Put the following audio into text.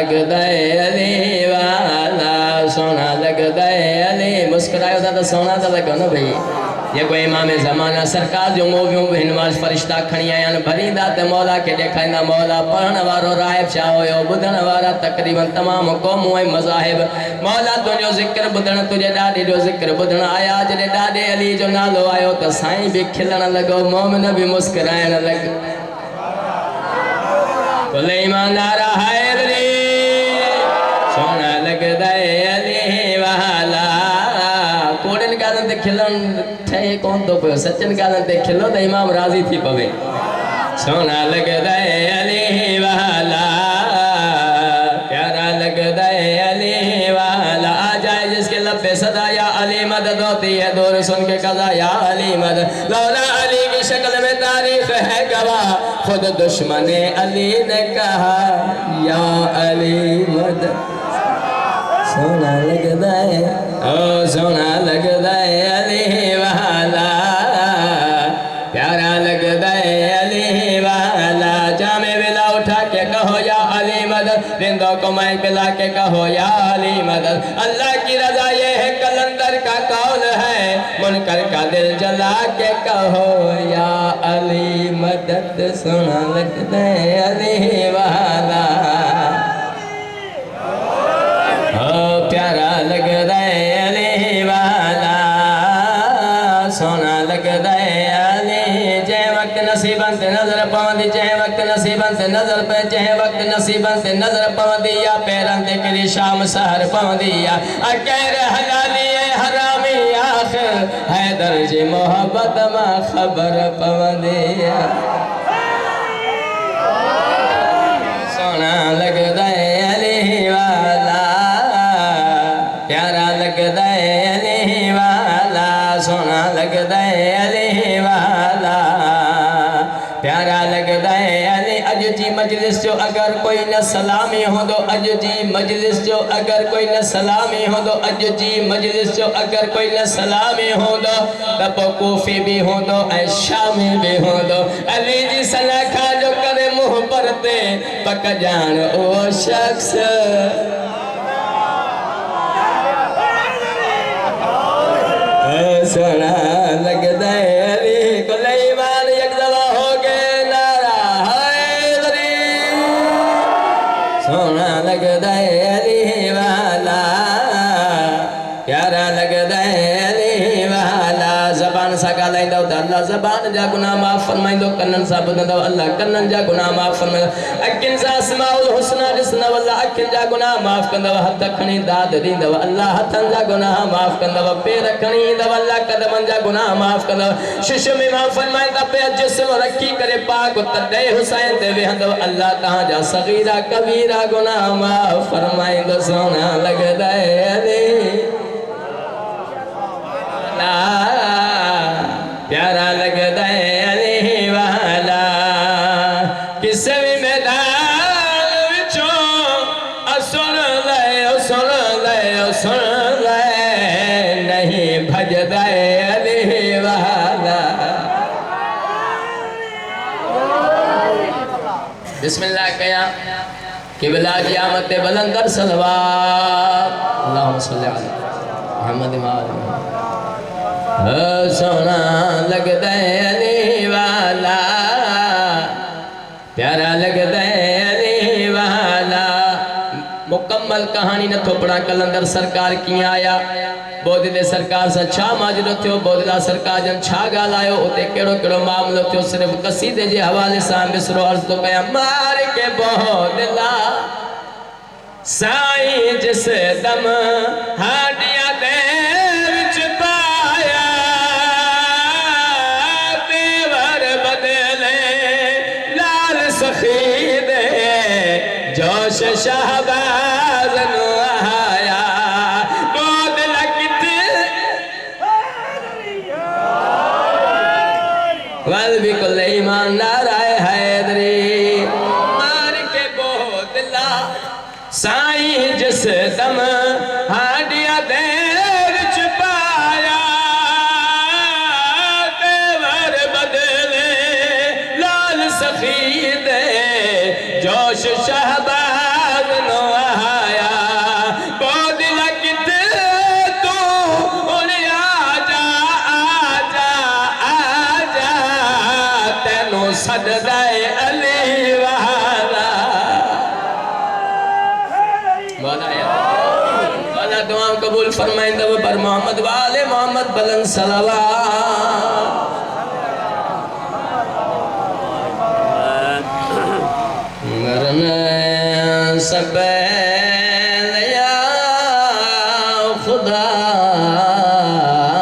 لگدا ہے علی والا سونا لگدا ہے علی مسکرائے ہوتا تو سونا تو لگا نا بھئی یہ کوئی امام زمانہ سرکار جو موویوں بہن واج فرشتہ کھڑی آیاں بھری تے مولا کے دیکھائندا مولا پڑھن وارو رائب شاہ ہوئے بدھن وارا تقریباً تمام قوموں مذاہب مولا تجھو ذکر بدھن تجھے ڈاڈے جو ذکر بدھن آیا جڑے ڈاڈے علی جو نالو آیو تو سائیں بھی کھلن لگو مومن بھی مسکرائن لگ کل ایماندار حیدری سونا لگدا ہے علی والا کوڑن گالن تے کھلن ٹھے کون تو پہ سچن گالن تے کھلو تے امام راضی تھی پوے سونا لگدا ہے علی والا پیارا لگدا ہے علی والا آ جائے جس کے لب پہ صدا یا علی مدد ہوتی ہے دور سن کے قضا یا علی مدد لولا علی کی شکل میں تاریخ ہے گواہ خود دشمن علی نے کہا یا علی مدد سونا لگدا ہے سونا لگدا ہے علی والا پیارا لگدا ہے علی والا جامع ولا اٹھا کے کہو یا علی مدد رندوں کو میں پلا کے کہو یا علی مدد اللہ کی رضا یہ ہے کلندر کا قول ہے منکر کا دل جلا کے کہو یا علی مدد سونا لگدا ہے علی والا پیارا لگدا ہے علی والا سونا لگدا ہے علی جے وقت نصیباں تے نظر پوندی جے وقت نصیباں تے نظر پے جے وقت نصیباں تے نظر پوندی یا پیراں تے کدی شام سحر پوندی یا غیر حلالی ہے حرامی آخر حیدر جی محبت ما خبر پوندی سونا لگدا ہے علی والا پیارا لگدا ہے علی والا سونا لگدا ہے علی والا پیارا لگدا ہے علی اج جی مجلس جو اگر کوئی نہ سلامی ہو دو اج جی مجلس جو اگر کوئی نہ سلامی ہو دو اج جی مجلس جو اگر کوئی نہ سلامی ہو دو تب کوفی بھی ہو دو اے شامی بھی ہو دو علی جی سلاکھا جو کرے منہ پرتے پک جان او شخص سونا لگدا ہے علی کل ایمان یک دوا ہو گئے نعرہ حیدری سونا لگدا ہے علی والا پیارا لگدا ہے علی والا زبان سا گالائیں دو اللہ زبان جا گناہ معاف فرمائیں دو کنن سا بدن دو اللہ کنن جا گناہ معاف فرمائیں دو اکن سا اسماء الحسنہ جسنا واللہ اکن جا گناہ معاف کن دو حد کھنی داد دین دو اللہ حتن جا گناہ معاف کن دو پیر کھنی دو اللہ قدمن جا گناہ معاف کن دو ششم امام فرمائیں دو پہ جسم رکھی کرے پاک اتدے حسین دے وہن دو اللہ کہاں جا صغیرہ کبیرہ گناہ معاف فرمائیں دو سونا لگدا ہے علی پیارا لگدا ہے علی والا کسے بھی میدان وچوں سن لے نہیں بھجدا ہے علی والا بسم اللہ کیا قبلہ کی آمد بلندر صلوات اللہم صلی علی محمد سونا لگدا ہے علی والا پیارا لگدا ہے علی والا مکمل کہانی نہ تھوپڑا کلندر سرکار کی آیا بودلے سرکار سا چھا ماجرو تھیو بودلہ سرکار جن چھا گال آئیو ہوتے کیڑو کیڑو معاملو تھیو صرف قصیدے جے حوالے ساں مصرو عرض تو کہا مار کے بودلہ سائیں جس دم ہاڈیاں دے وچ پایا دیور بدلے لال سخی دے جوش شہباز نو آیا بودلہ کتے والبی کل ایمان نعرہ حیدری مار کے بودلہ سائیں جس دم ہاڈیاں دیر چھپایا دیور بدلے لال سخی دے جوش شہباز نو مولا یا مولا دعاؤں قبول فرمائیں دو پر محمد والے محمد بلند صلوات مرنا سب